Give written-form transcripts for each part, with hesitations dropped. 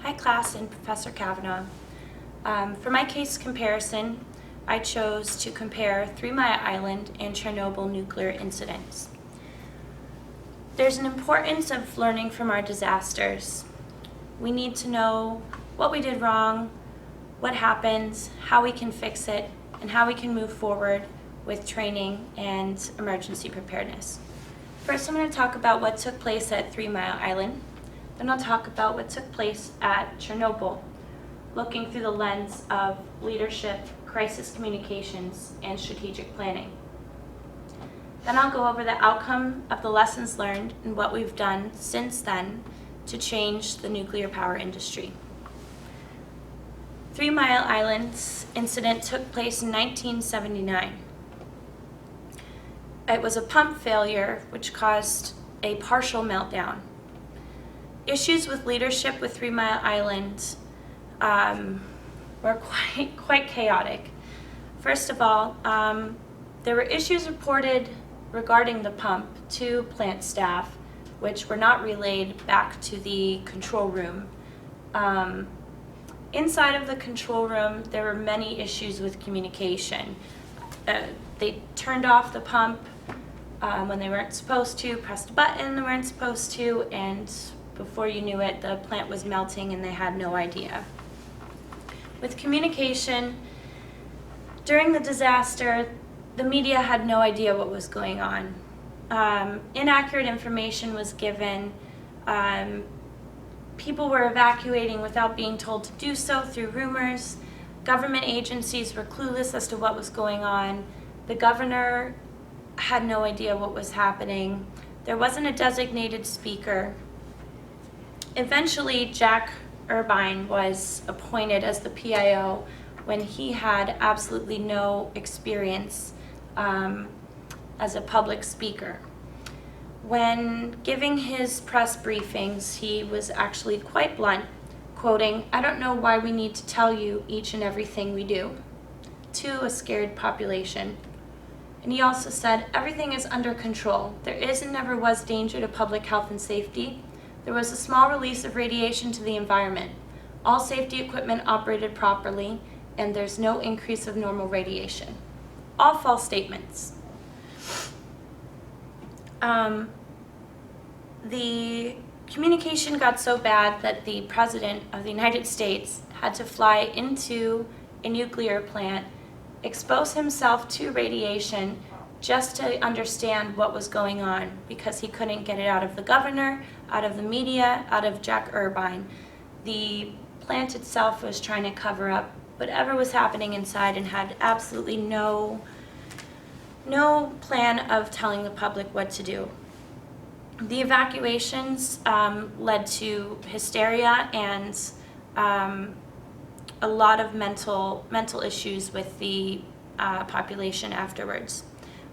Hi class and Professor Kavanagh. For my case comparison, I chose to compare 3 Mile Island and Chernobyl nuclear incidents. There's an importance of learning from our disasters. We need to know what we did wrong, what happened, how we can fix it, and how we can move forward with training and emergency preparedness. First, I'm going to talk about what took place at 3 Mile Island. Then I'll talk about what took place at Chernobyl, looking through the lens of leadership, crisis communications, and strategic planning. Then I'll go over the outcome of the lessons learned and what we've done since then to change the nuclear power industry. 3 Mile Island's incident took place in 1979. It was a pump failure which caused a partial meltdown. Issues with leadership with 3 Mile Island were quite chaotic. First of all, there were issues reported regarding the pump to plant staff, which were not relayed back to the control room. Inside of the control room, there were many issues with communication. They turned off the pump when they weren't supposed to, pressed a button they weren't supposed to, and before you knew it, the plant was melting and they had no idea. With communication, during the disaster, the media had no idea what was going on. Inaccurate information was given. People were evacuating without being told to do so through rumors. Government agencies were clueless as to what was going on. The governor had no idea what was happening. There wasn't a designated speaker. Eventually, Jack Irvine was appointed as the PIO when he had absolutely no experience as a public speaker. When giving his press briefings, he was actually quite blunt, quoting, "I don't know why we need to tell you each and everything we do," to a scared population. And he also said, "Everything is under control. There is and never was danger to public health and safety. There was a small release of radiation to the environment. All safety equipment operated properly, and there's no increase of normal radiation." All false statements. The communication got so bad that the President of the United States had to fly into a nuclear plant, expose himself to radiation just to understand what was going on, because he couldn't get it out of the governor, out of the media, out of Jack Irvine. The plant itself was trying to cover up whatever was happening inside and had absolutely no plan of telling the public what to do. The evacuations led to hysteria and a lot of mental issues with the population afterwards.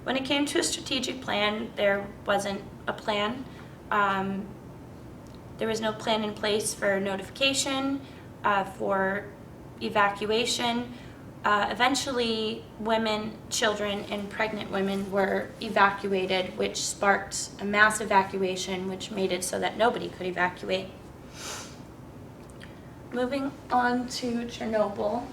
When it came to a strategic plan, there wasn't a plan. There was no plan in place for notification, for evacuation. Eventually, women, children, and pregnant women were evacuated, which sparked a mass evacuation, which made it so that nobody could evacuate. Moving on to Chernobyl.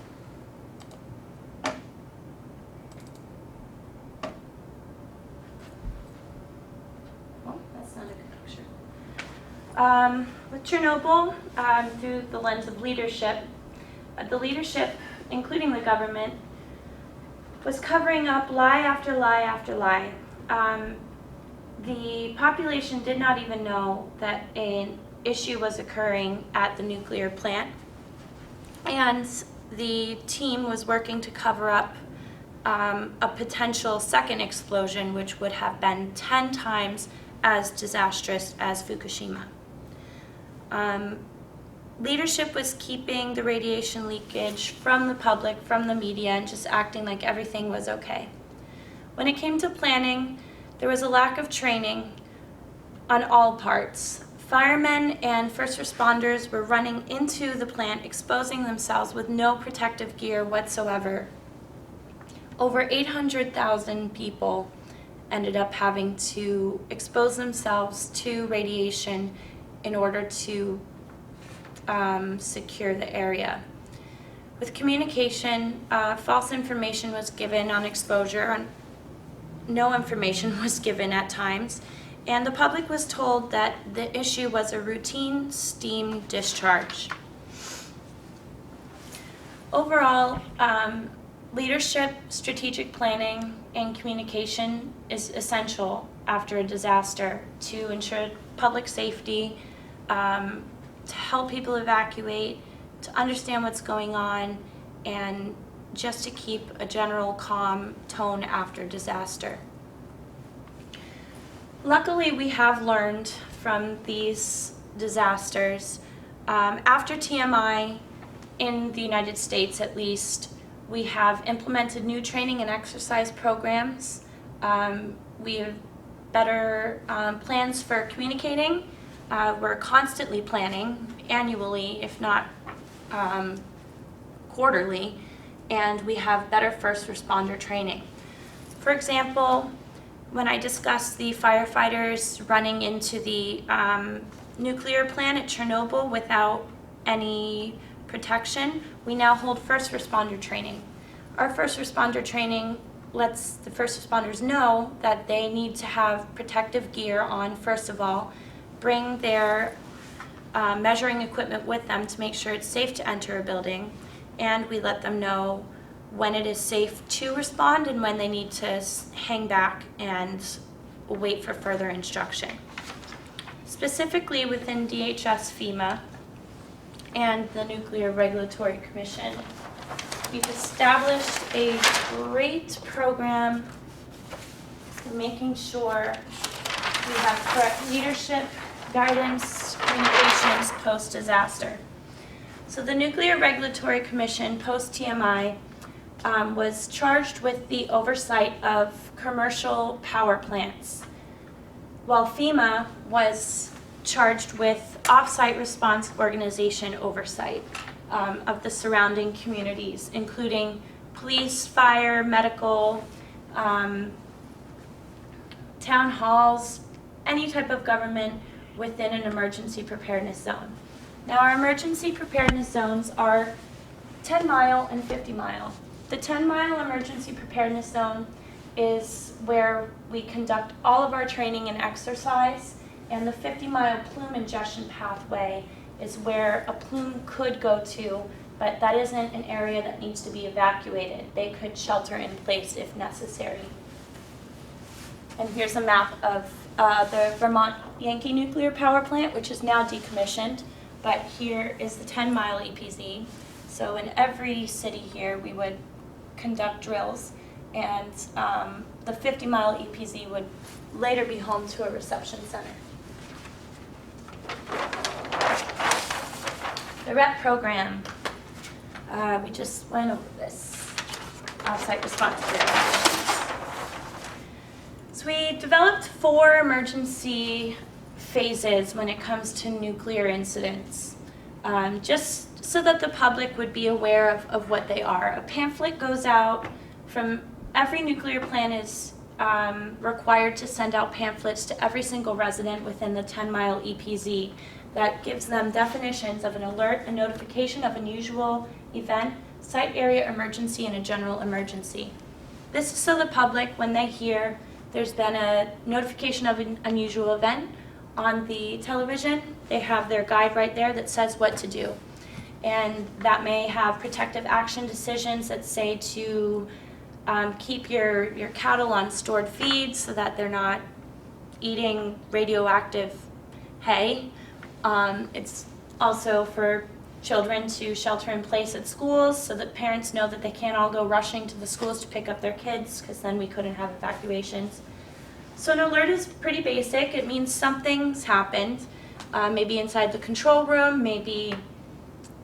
With Chernobyl, through the lens of leadership, the leadership, including the government, was covering up lie after lie after lie. The population did not even know that an issue was occurring at the nuclear plant, and the team was working to cover up a potential second explosion, which would have been 10 times as disastrous as Fukushima. Leadership was keeping the radiation leakage from the public, from the media, and just acting like everything was okay. When it came to planning, there was a lack of training on all parts. Firemen and first responders were running into the plant, exposing themselves with no protective gear whatsoever. Over 800,000 people ended up having to expose themselves to radiation in order to secure the area. With communication, false information was given on exposure, no information was given at times, and the public was told that the issue was a routine steam discharge. Overall, leadership, strategic planning, and communication is essential after a disaster to ensure public safety, to help people evacuate, to understand what's going on, and just to keep a general calm tone after disaster. Luckily, we have learned from these disasters. After TMI, in the United States at least, we have implemented new training and exercise programs. We have better plans for communicating. We're constantly planning, annually, if not quarterly, and we have better first responder training. For example, when I discussed the firefighters running into the nuclear plant at Chernobyl without any protection, we now hold first responder training. Our first responder training lets the first responders know that they need to have protective gear on, first of all, bring their measuring equipment with them to make sure it's safe to enter a building, and we let them know when it is safe to respond and when they need to hang back and wait for further instruction. Specifically within DHS FEMA and the Nuclear Regulatory Commission, we've established a great program making sure we have correct leadership, guidance, communications post-disaster. So the Nuclear Regulatory Commission post-TMI was charged with the oversight of commercial power plants, while FEMA was charged with off-site response organization oversight of the surrounding communities, including police, fire, medical, town halls, any type of government within an emergency preparedness zone. Now, our emergency preparedness zones are 10-mile and 50-mile. The 10-mile emergency preparedness zone is where we conduct all of our training and exercise, and the 50-mile plume ingestion pathway is where a plume could go to, but that isn't an area that needs to be evacuated. They could shelter in place if necessary. And here's a map of the Vermont Yankee nuclear power plant, which is now decommissioned, but here is the 10-mile EPZ. So in every city here, we would conduct drills, and the 50-mile EPZ would later be home to a reception center. The REP program, we just went over this, off-site response programs. So we developed 4 emergency phases when it comes to nuclear incidents, just so that the public would be aware of what they are. A pamphlet goes out from every nuclear plant is required to send out pamphlets to every single resident within the 10-mile EPZ that gives them definitions of an alert, a notification of unusual event, site area emergency, and a general emergency. This is so the public, when they hear there's been a notification of an unusual event on the television, they have their guide right there that says what to do. And that may have protective action decisions that say to keep your cattle on stored feed so that they're not eating radioactive hay. It's also for children to shelter in place at schools so that parents know that they can't all go rushing to the schools to pick up their kids, because then we couldn't have evacuations. So an alert is pretty basic. It means something's happened, maybe inside the control room, maybe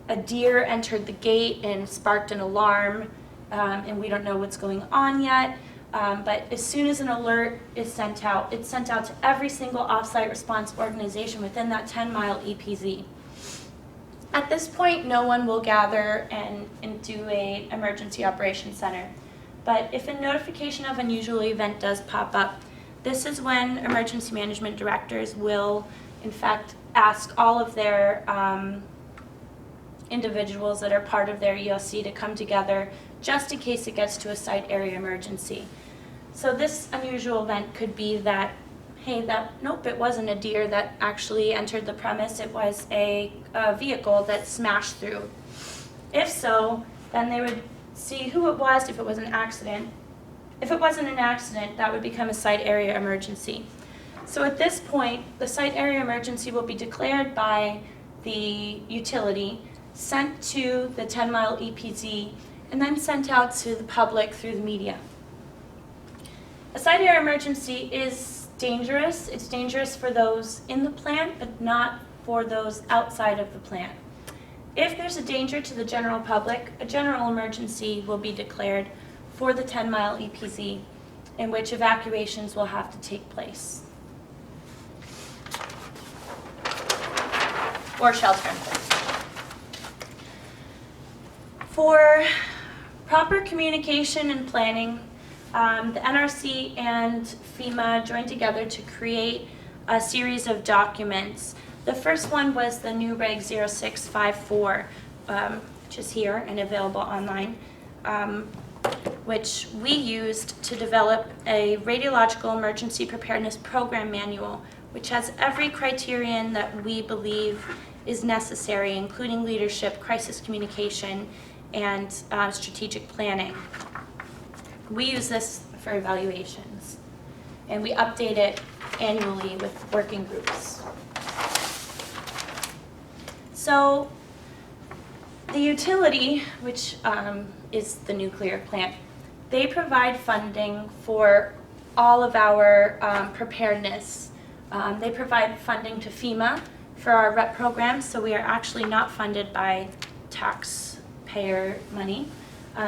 a deer entered the gate and sparked an alarm, and we don't know what's going on yet. But as soon as an alert is sent out, it's sent out to every single off-site response organization within that 10-mile EPZ. At this point, no one will gather and do an emergency operations center. But if a notification of unusual event does pop up, this is when emergency management directors will, in fact, ask all of their individuals that are part of their ELC to come together just in case it gets to a site area emergency. So this unusual event could be that, hey, nope, it wasn't a deer that actually entered the premise, it was a vehicle that smashed through. If so, then they would see who it was if it was an accident. If it wasn't an accident, that would become a site area emergency. So at this point, the site area emergency will be declared by the utility, sent to the 10-mile EPZ, and then sent out to the public through the media. A site area emergency is dangerous. It's dangerous for those in the plant, but not for those outside of the plant. If there's a danger to the general public, a general emergency will be declared for the 10-mile EPZ, in which evacuations will have to take place. Or shelter in place. For proper communication and planning, the NRC and FEMA joined together to create a series of documents. The first one was the new Reg 0654, which is here and available online, which we used to develop a radiological emergency preparedness program manual, which has every criterion that we believe is necessary, including leadership, crisis communication, and strategic planning. We use this for evaluations, and we update it annually with working groups. So the utility, which is the nuclear plant, they provide funding for all of our preparedness. They provide funding to FEMA for our REP programs, so we are actually not funded by taxpayer money.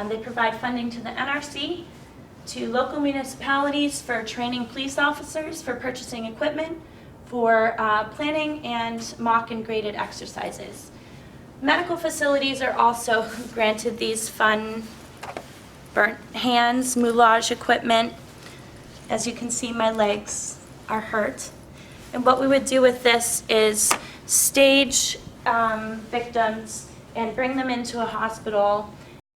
They provide funding to the NRC, to local municipalities for training police officers, for purchasing equipment, for planning and mock and graded exercises. Medical facilities are also granted these fun burnt hands, moulage equipment. As you can see, my legs are hurt. And what we would do with this is stage victims and bring them into a hospital